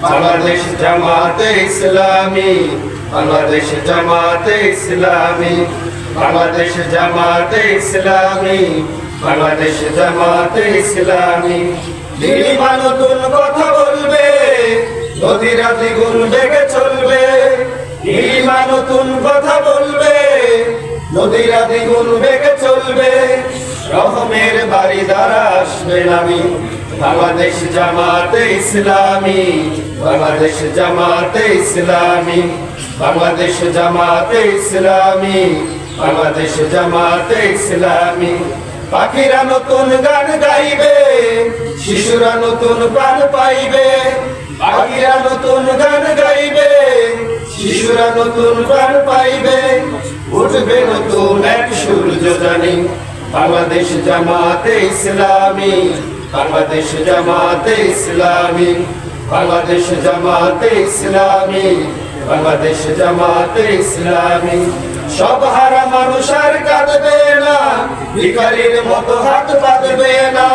বাংলাদেশ জামাতে ইসলামী, বাংলাদেশ জামাতে ইসলামী, বাংলাদেশ জামাতে ইসলামী, বাংলাদেশ জামাতে ইসলামী। নীলিমা নতুন কথা বলবে, নদীরা দ্বিগুণ বেগে চলবে। নীলিমা নতুন কথা বলবে, নদীরা দ্বিগুণ বেগে চলবে। রহমের বাড়ি দ্বারা আসবে নামি, বাংলাদেশ জামাতে ইসলামী, বাংলাদেশ জামাতে ইসলামী, বাংলাদেশ জামাতে ইসলামী, বাংলাদেশ জামাতে ইসলামী। পাখিরা নতুন গান গাইবে, শিশুরা নতুন প্রাণ পাইবে। পাখিরা নতুন গান গাইবে, শিশুরা নতুন প্রাণ পাইবে। উঠবে নতুন এক সূর্য জানি, বাংলাদেশ জামাতে ইসলামী, বাংলাদেশ জামাতে ইসলামী, বাংলাদেশ জামাতে ইসলামী, বাংলাদেশ জামাতে ইসলামী। সব হারা মানুষ আর কাঁদবে না, ভিখারির মতো হাত পাতবে না।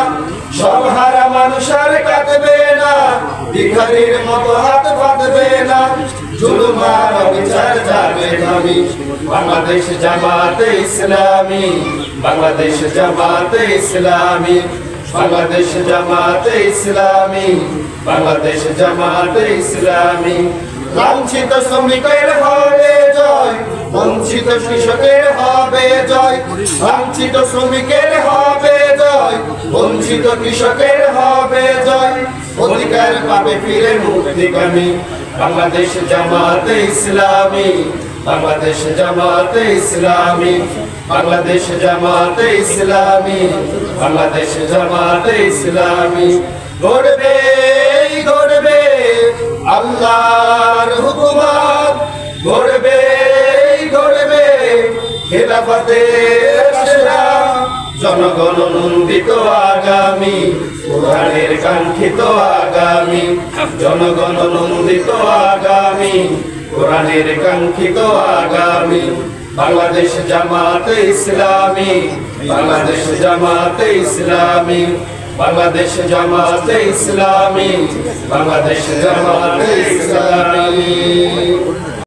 সব হারা মানুষ আর কাঁদবে না, ভিখারির মতো হাত পাতবে না। জুলুম আর অবিচার যাবে থামি, বাংলাদেশ জামাতে ইসলামী, বাংলাদেশ জামাতে ইসলামী, বাংলাদেশ জামাতে ইসলামী, বাংলাদেশ জামাতে ইসলামী। লাঞ্ছিত শ্রমিকের হবে জয়, বঞ্চিত কৃষকের হবে জয়। লাঞ্ছিত শ্রমিকের হবে জয়, বঞ্চিত কৃষকের হবে জয়। অধিকার পাবে ফিরে মুক্তিকামী, বাংলাদেশ জামাতে ইসলামী, বাংলাদেশ জামাতে ইসলামী, বাংলাদেশ জামাতে ইসলামী, বাংলাদেশ জামাতে ইসলামী। গড়বে গড়বে আল্লাহর হুকুমত, গড়বে গড়বে খেলাফতের আশরা। জনগণ নন্দিত আগামী, কোরআনের কাঙ্ক্ষিত আগামী। জনগণ নন্দিত আগামী, কোরআনের কাঙ্ক্ষিত আগামী। বাংলাদেশ জামাতে ইসলামী, বাংলাদেশ জামাতে ইসলামী, বাংলাদেশ জামাতে ইসলামী, বাংলাদেশ জামাতে ইসলামী।